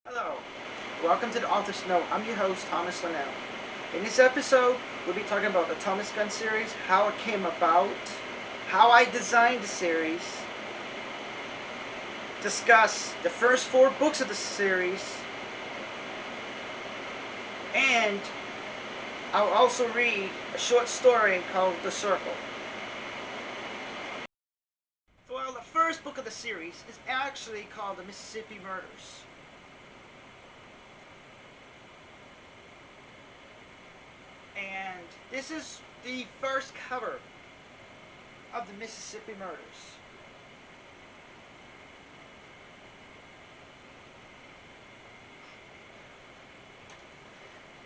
Hello, welcome to the Author's Note. I'm your host, Thomas Linnell. In this episode, we'll be talking about the Thomas Gunn series, how it came about, how I designed the series, discuss the first four books of the series, and I'll also read a short story called The Circle. Well, the first book of the series is actually called The Mississippi Murders. And this is the first cover of the Mississippi Murders.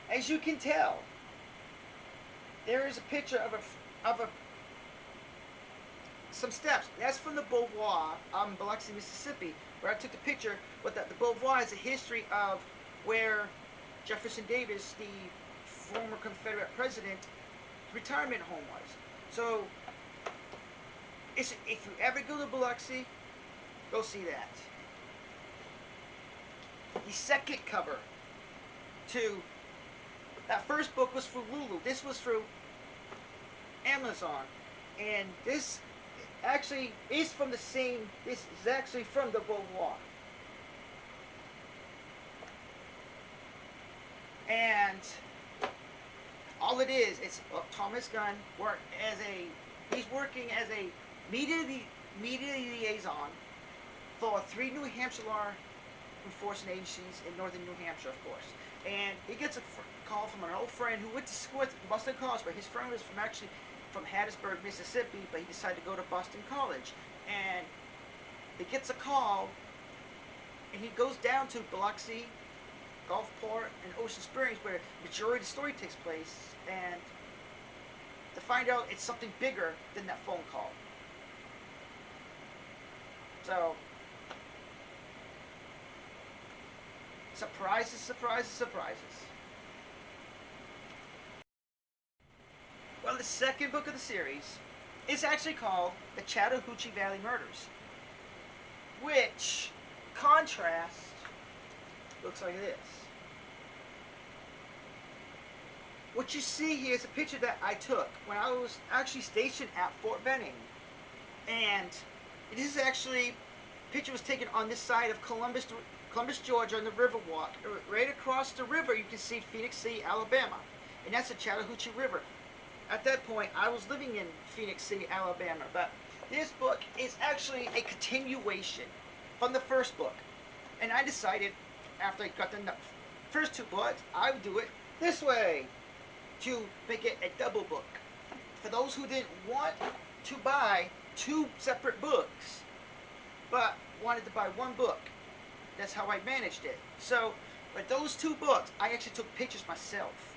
As you can tell, there is a picture of some steps. That's from the Beauvoir in Biloxi, Mississippi, where I took the picture. But the Beauvoir is a history of where Jefferson Davis, the former Confederate president, retirement home was. So, if you ever go to Biloxi, go see that. The second cover to that first book was through Lulu. This was through Amazon, and this actually is from the same. This is actually from the Beauvoir, and all it is, it's Thomas Gunn he's working as a media liaison for three New Hampshire law enforcement agencies in northern New Hampshire, of course. And he gets a call from an old friend who went to school at Boston College, but his friend was from Hattiesburg, Mississippi, but he decided to go to Boston College. And he gets a call, and he goes down to Biloxi, Gulfport, and Ocean Springs, where the majority of the story takes place, and to find out it's something bigger than that phone call. So, surprises, surprises, surprises. Well, the second book of the series is actually called The Chattahoochee Valley Murders, which contrast looks like this. What you see here is a picture that I took when I was actually stationed at Fort Benning. And this is actually, a picture was taken on this side of Columbus, Georgia, on the Riverwalk. Right across the river, you can see Phoenix City, Alabama. And that's the Chattahoochee River. At that point, I was living in Phoenix City, Alabama. But this book is actually a continuation from the first book. And I decided, after I got the first two books, I would do it this way, to make it a double book. For those who didn't want to buy two separate books, but wanted to buy one book, that's how I managed it. So, with those two books, I actually took pictures myself.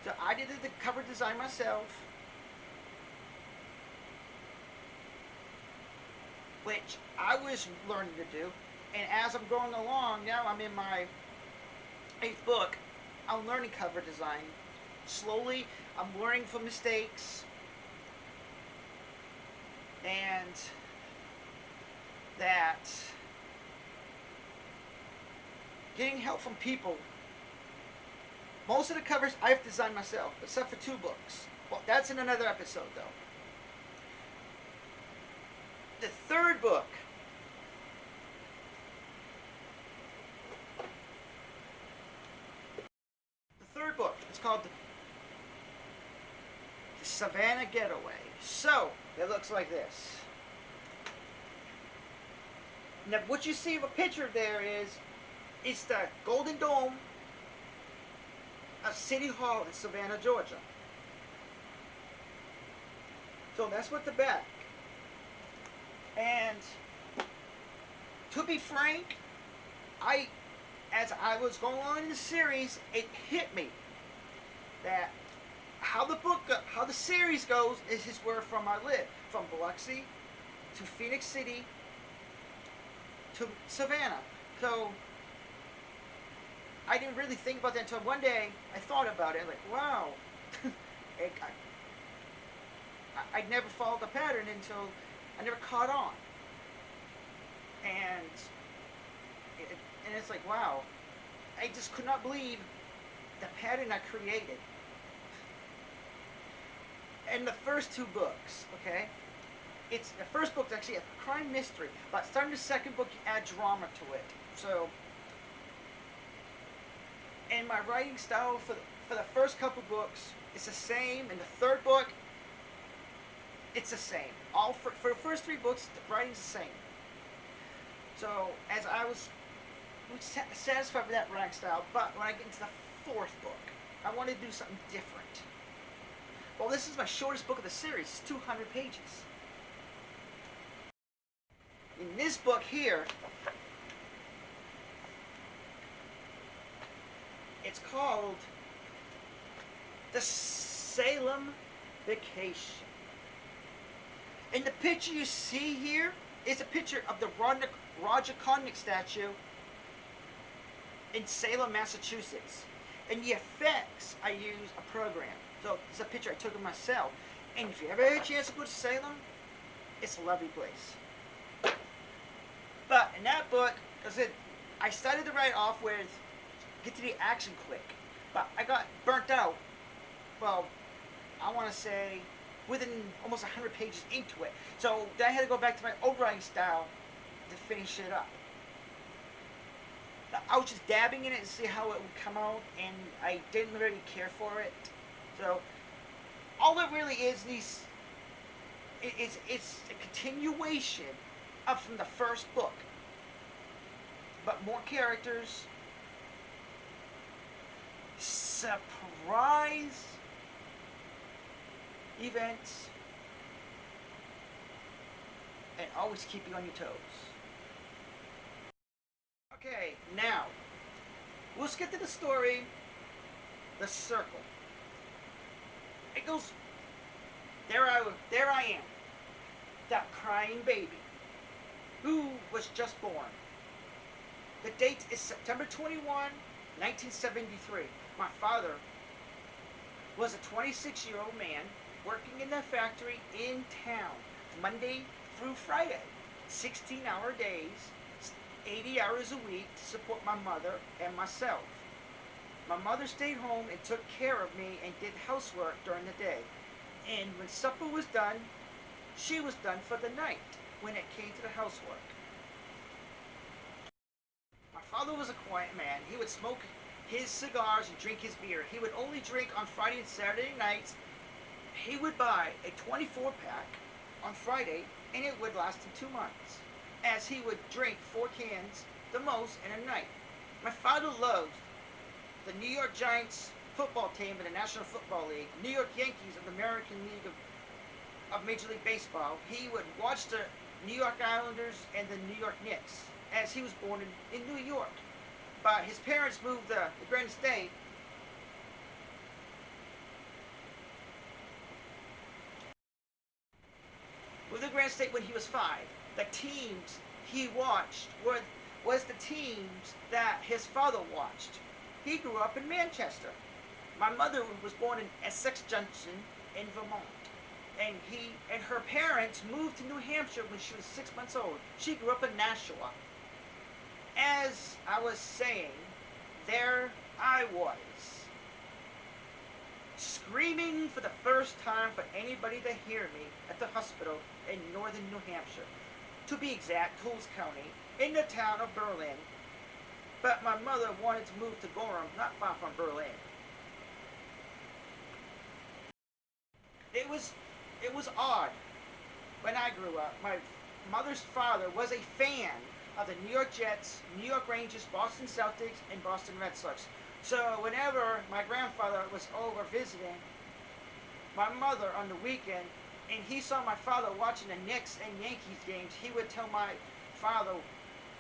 So I did the cover design myself, which I was learning to do. And as I'm going along, now I'm in my 8th book, I'm learning cover design. Slowly, I'm learning from mistakes, and that getting help from people. Most of the covers I've designed myself, except for 2 books. Well, that's in another episode, though. The third book is called The Savannah Getaway. So, it looks like this. Now, what you see of a picture there is, it's the Golden Dome of City Hall in Savannah, Georgia. So that's what the back. And to be frank, as I was going on in the series, it hit me that how the series goes is where from I live, from Biloxi to Phoenix City to Savannah. So I didn't really think about that until one day I thought about it. Like, wow, I never followed the pattern until I never caught on. And and it's like, wow, I just could not believe the pattern I created. And the first two books, okay, it's the first book's actually a crime mystery, but starting the second book, you add drama to it. So, and my writing style for the first couple books is the same, and the third book, it's the same. All for the first three books, the writing's the same. So as I was satisfied with that writing style, but when I get into the fourth book, I want to do something different. Well, this is my shortest book of the series. It's 200 pages. In this book here, it's called The Salem Vacation. And the picture you see here is a picture of the Roger Connick statue in Salem, Massachusetts. And the effects, I use a program. So it's a picture I took of myself. And if you ever have a chance to go to Salem, it's a lovely place. But in that book, I started to write off with get to the action quick. But I got burnt out. Well, I want to say within almost 100 pages into it. So then I had to go back to my old writing style to finish it up. I was just dabbing in it to see how it would come out, and I didn't really care for it. So all it really is it's a continuation of from the first book, but more characters, surprise events, and always keep you on your toes. Okay, now let's get to the story. The Circle. It goes. There I am, that crying baby, who was just born. The date is September 21, 1973. My father was a 26-year-old man working in the factory in town, Monday through Friday, 16-hour days, 80 hours a week to support my mother and myself. My mother stayed home and took care of me and did housework during the day. And when supper was done, she was done for the night when it came to the housework. My father was a quiet man. He would smoke his cigars and drink his beer. He would only drink on Friday and Saturday nights. He would buy a 24-pack on Friday, and it would last him 2 months, as he would drink 4 cans the most in a night. My father loved the New York Giants football team in the National Football League, New York Yankees of the American League of Major League Baseball. He would watch the New York Islanders and the New York Knicks, as he was born in New York. But his parents moved the Grand State when he was 5. The teams he watched was the teams that his father watched. He grew up in Manchester. My mother was born in Essex Junction in Vermont. And her parents moved to New Hampshire when she was 6 months old. She grew up in Nashua. As I was saying, there I was, screaming for the first time for anybody to hear me at the hospital in northern New Hampshire. To be exact, Coles County, in the town of Berlin. But my mother wanted to move to Gorham, not far from Berlin. It was odd when I grew up. My mother's father was a fan of the New York Jets, New York Rangers, Boston Celtics, and Boston Red Sox. So whenever my grandfather was over visiting my mother on the weekend, and he saw my father watching the Knicks and Yankees games, he would tell my father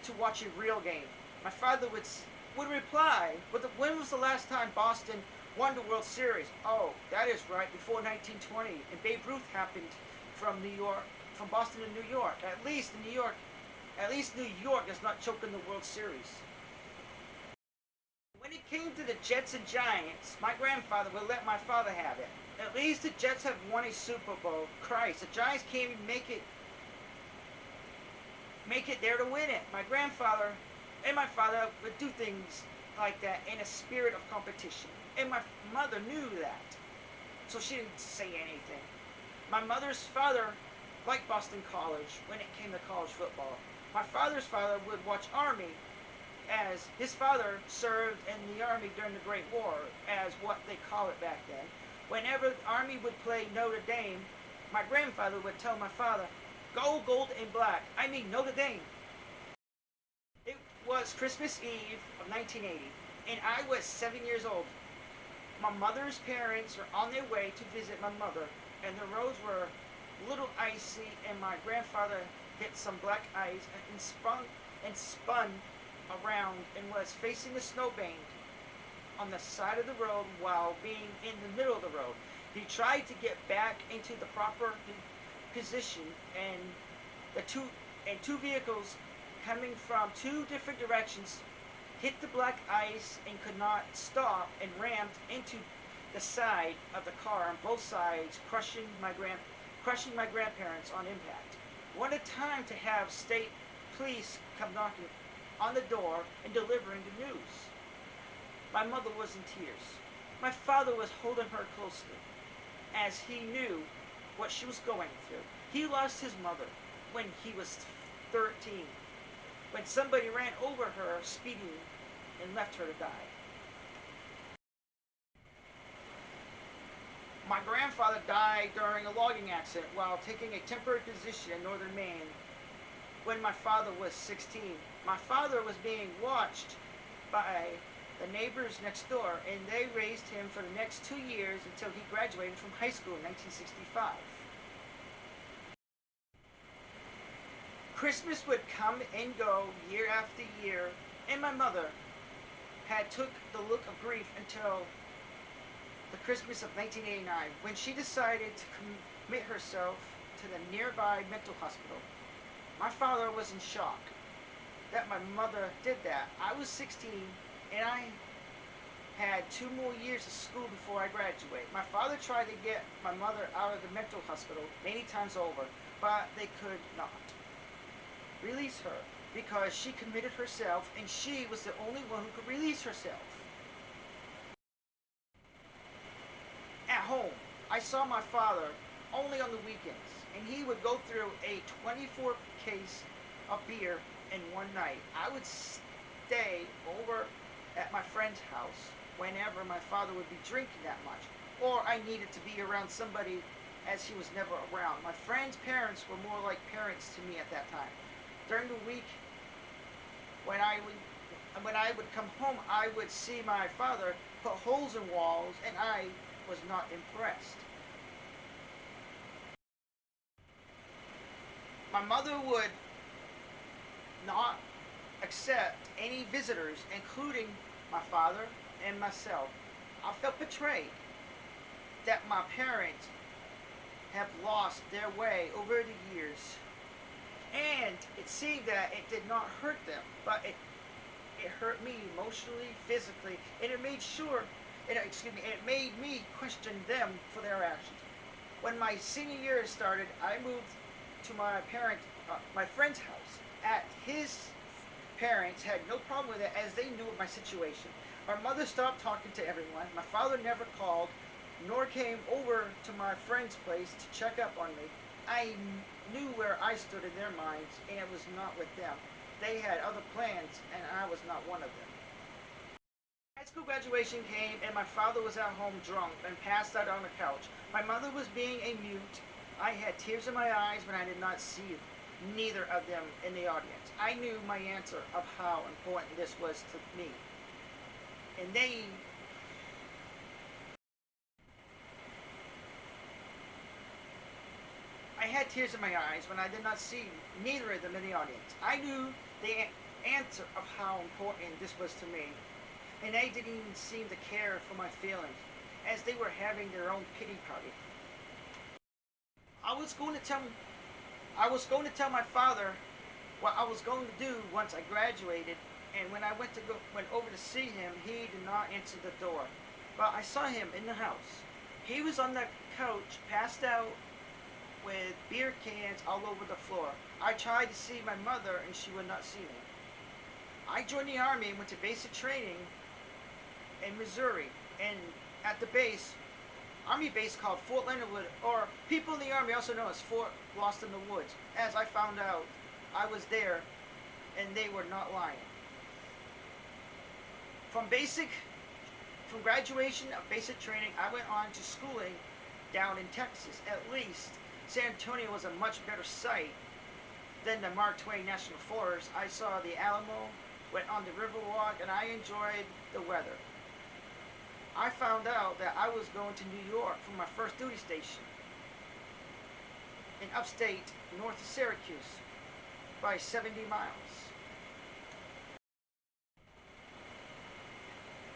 to watch a real game. My father would reply, "But when was the last time Boston won the World Series?" "Oh, that is right, before 1920, and Babe Ruth happened from New York, from Boston to New York. At least New York does not choke in the World Series." When it came to the Jets and Giants, my grandfather would let my father have it. At least the Jets have won a Super Bowl. Christ, the Giants can't even make it there to win it. My grandfather And my father would do things like that in a spirit of competition. And my mother knew that, so she didn't say anything. My mother's father liked Boston College when it came to college football. My father's father would watch Army, as his father served in the Army during the Great War, as what they call it back then. Whenever the Army would play Notre Dame, my grandfather would tell my father, "Go gold and black, I mean Notre Dame." It was Christmas Eve of 1980, and I was 7 years old. My mother's parents were on their way to visit my mother, and the roads were a little icy, and my grandfather hit some black ice and spun around and was facing a snowbank on the side of the road while being in the middle of the road. He tried to get back into the proper position, and two vehicles coming from two different directions hit the black ice and could not stop and rammed into the side of the car on both sides, crushing my grandparents on impact. What a time to have state police come knocking on the door and delivering the news. My mother was in tears. My father was holding her closely, as he knew what she was going through. He lost his mother when he was 13, when somebody ran over her speeding and left her to die. My grandfather died during a logging accident while taking a temporary position in northern Maine when my father was 16. My father was being watched by the neighbors next door, and they raised him for the next 2 years until he graduated from high school in 1965. Christmas would come and go year after year, and my mother had took the look of grief until the Christmas of 1989, when she decided to commit herself to the nearby mental hospital. My father was in shock that my mother did that. I was 16, and I had 2 more years of school before I graduate. My father tried to get my mother out of the mental hospital many times over, but they could not release her because she committed herself, and she was the only one who could release herself. At home, I saw my father only on the weekends, and he would go through a 24 case of beer in one night. I would stay over at my friend's house whenever my father would be drinking that much, or I needed to be around somebody, as he was never around. My friend's parents were more like parents to me at that time. During the week, when I would come home, I would see my father put holes in walls, and I was not impressed. My mother would not accept any visitors, including my father and myself. I felt betrayed that my parents have lost their way over the years. And it seemed that it did not hurt them, but it hurt me emotionally, physically, and it made me question them for their actions. When my senior year started, I moved to my friend's house. At his parents had no problem with it, as they knew of my situation. My mother stopped talking to everyone. My father never called, nor came over to my friend's place to check up on me. I knew where I stood in their minds, and it was not with them. They had other plans, and I was not one of them. High school graduation came, and my father was at home drunk and passed out on the couch. My mother was being a mute. I had tears in my eyes when I did not see neither of them in the audience. I knew my answer of how important this was to me. And I had tears in my eyes when I did not see neither of them in the audience. I knew the answer of how important this was to me, and they didn't even seem to care for my feelings, as they were having their own pity party. I was going to tell I was going to tell my father what I was going to do once I graduated, and when I went over to see him, he did not answer the door. But I saw him in the house. He was on the couch, passed out, with beer cans all over the floor. I tried to see my mother, and she would not see me. I joined the Army and went to basic training in Missouri. And at the base, Army base called Fort Leonard Wood, or people in the Army also know as Fort Lost in the Woods. As I found out, I was there and they were not lying. From basic, from graduation of basic training, I went on to schooling down in Texas. At least San Antonio was a much better site than the Mark Twain National Forest. I saw the Alamo, went on the Riverwalk, and I enjoyed the weather. I found out that I was going to New York for my first duty station in upstate north of Syracuse by 70 miles.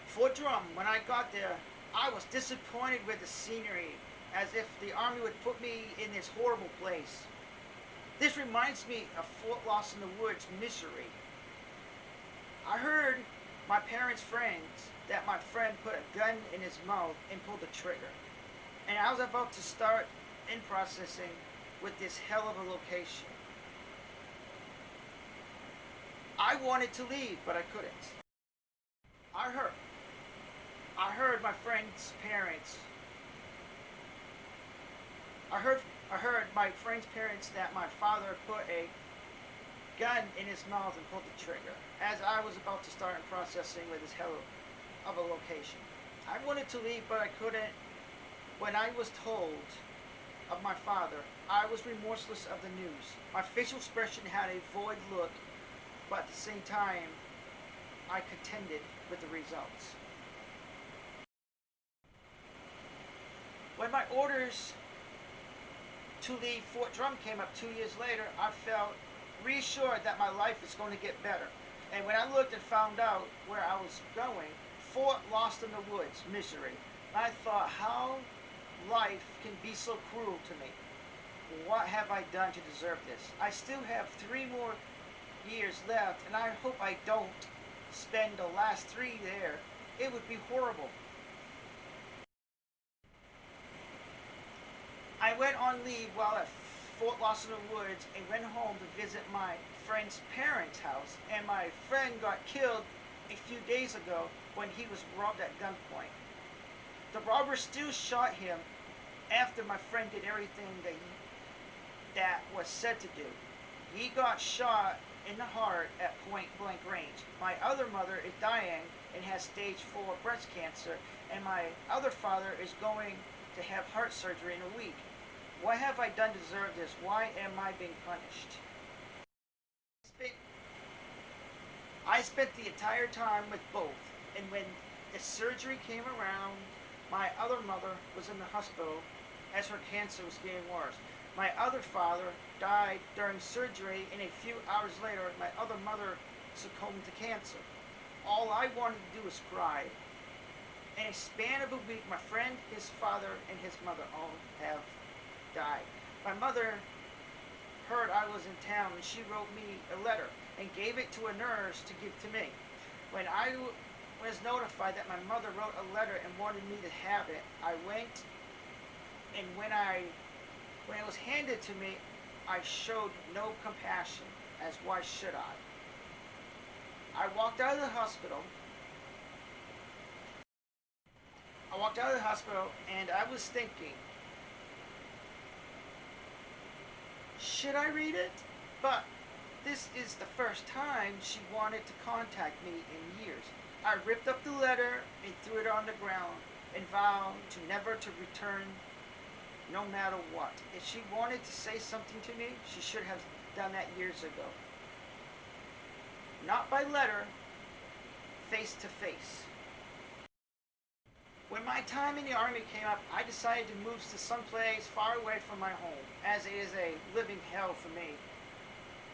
Fort Drum, when I got there, I was disappointed with the scenery, as if the Army would put me in this horrible place. This reminds me of Fort Lost in the Woods misery. I heard my parents' friends that my friend put a gun in his mouth and pulled the trigger. And I was about to start in processing with this hell of a location. I wanted to leave, but I couldn't. I heard I heard my friend's parents. I heard my friend's parents that my father put a gun in his mouth and pulled the trigger as I was about to start processing with this hell of a location. I wanted to leave, but I couldn't. When I was told of my father, I was remorseless of the news. My facial expression had a void look, but at the same time, I contended with the results. When my orders to leave Fort Drum came up 2 years later, I felt reassured that my life is going to get better. And when I looked and found out where I was going, Fort Lost in the Woods, misery, I thought how life can be so cruel to me. What have I done to deserve this? I still have 3 more years left, and I hope I don't spend the last 3 there. It would be horrible. I went on leave while at Fort Lost in the Woods and went home to visit my friend's parents' house. And my friend got killed a few days ago when he was robbed at gunpoint. The robber still shot him after my friend did everything that was said to do. He got shot in the heart at point blank range. My other mother is dying and has stage 4 breast cancer, and my other father is going to have heart surgery in a week. What have I done to deserve this? Why am I being punished? I spent the entire time with both, and when the surgery came around, my other mother was in the hospital as her cancer was getting worse. My other father died during surgery, and a few hours later, my other mother succumbed to cancer. All I wanted to do was cry. In a span of a week, my friend, his father, and his mother all have died. My mother heard I was in town, and she wrote me a letter and gave it to a nurse to give to me. When I was notified that my mother wrote a letter and wanted me to have it, I went, and when it was handed to me, I showed no compassion, as why should I? I walked out of the hospital. And I was thinking, should I read it? But this is the first time she wanted to contact me in years. I ripped up the letter and threw it on the ground and vowed to never to return no matter what. If she wanted to say something to me, she should have done that years ago. Not by letter, face to face. When my time in the Army came up, I decided to move to someplace far away from my home, as it is a living hell for me.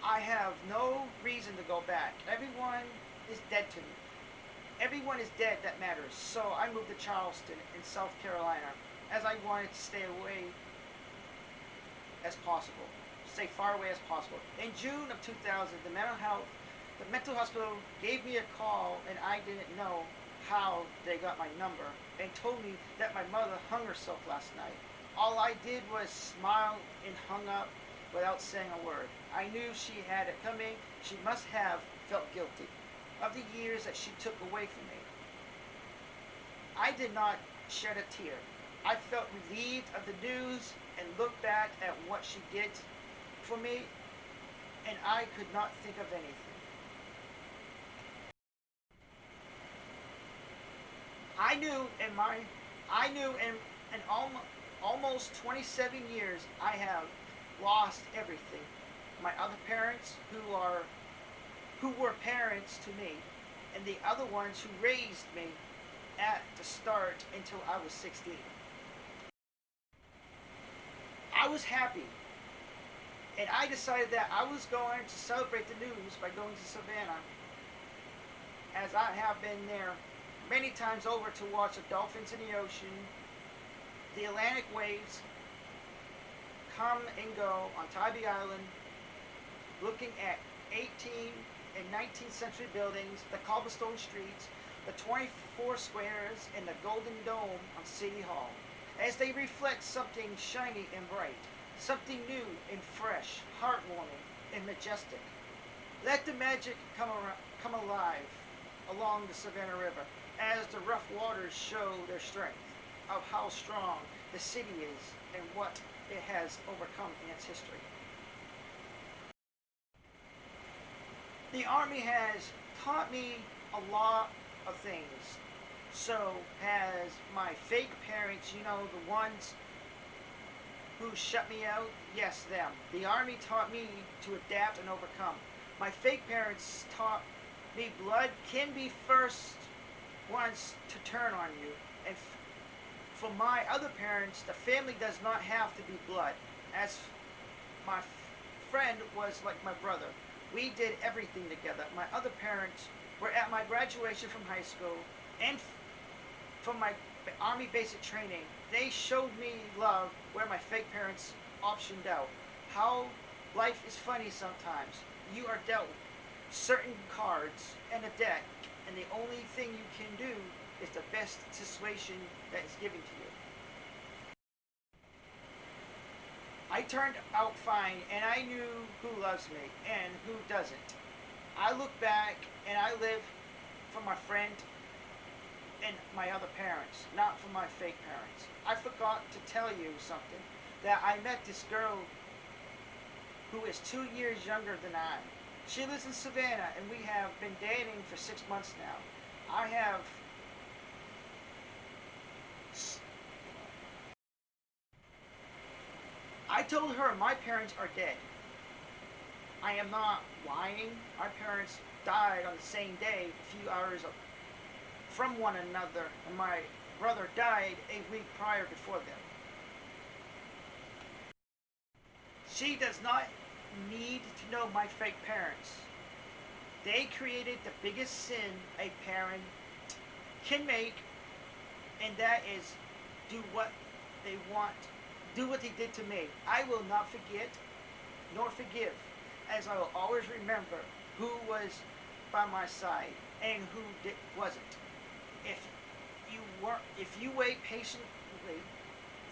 I have no reason to go back. Everyone is dead to me. Everyone is dead that matters. So I moved to Charleston in South Carolina, as I wanted to stay away as possible. Stay far away as possible. In June of 2000, the mental hospital gave me a call, and I didn't know how they got my number, and told me that my mother hung herself last night. All I did was smile and hung up without saying a word. I knew she had it coming. She must have felt guilty. of the years that she took away from me. I did not shed a tear. I felt relieved of the news and looked back at what she did for me, and I could not think of anything. I knew in my, I knew in almost 27 years I have lost everything. My other parents, who were parents to me, and the other ones who raised me at the start until I was 16. I was happy, and I decided that I was going to celebrate the news by going to Savannah, as I have been there many times over to watch the dolphins in the ocean, the Atlantic waves come and go on Tybee Island, looking at 18th and 19th century buildings, the cobblestone streets, the 24 squares, and the golden dome on City Hall, as they reflect something shiny and bright, something new and fresh, heartwarming and majestic. Let the magic come alive along the Savannah River as the rough waters show their strength of how strong the city is and what it has overcome in its history. The Army has taught me a lot of things. So has my fake parents, the ones who shut me out? Yes, them. The Army taught me to adapt and overcome. My fake parents taught me blood can be first ones to turn on you. And for my other parents, the family does not have to be blood. As my friend was like my brother. We did everything together. My other parents were at my graduation from high school and from my Army basic training. They showed me love where my fake parents optioned out. How life is funny sometimes. You are dealt certain cards and a deck, and the only thing you can do is the best situation that is given to you. I turned out fine, and I knew who loves me and who doesn't. I look back and I live for my friend and my other parents, not for my fake parents. I forgot to tell you something, that I met this girl who is 2 years younger than I. She lives in Savannah, and we have been dating for 6 months now. I have. I told her my parents are dead. I am not lying. My parents died on the same day, a few hours from one another, and my brother died a week prior before them. She does not need to know my fake parents. They created the biggest sin a parent can make, and that is do what they want, do what they did to me. I will not forget nor forgive, as I will always remember who was by my side and who wasn't. If if you wait patiently,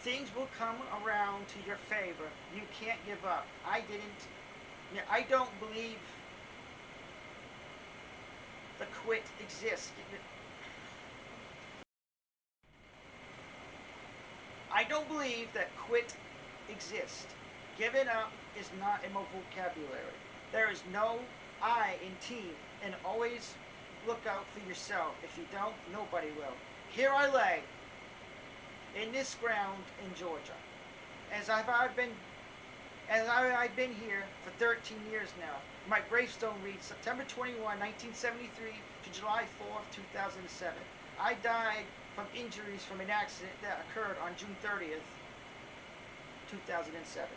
things will come around to your favor. You can't give up. I didn't. Yeah, I don't believe the quit exists. I don't believe that quit exists. Giving up is not in my vocabulary. There is no I in team, and always look out for yourself. If you don't, nobody will. Here I lay in this ground in Georgia, as I've been I've been here for 13 years now. My gravestone reads September 21, 1973 to July 4th, 2007. I died from injuries from an accident that occurred on June 30th, 2007.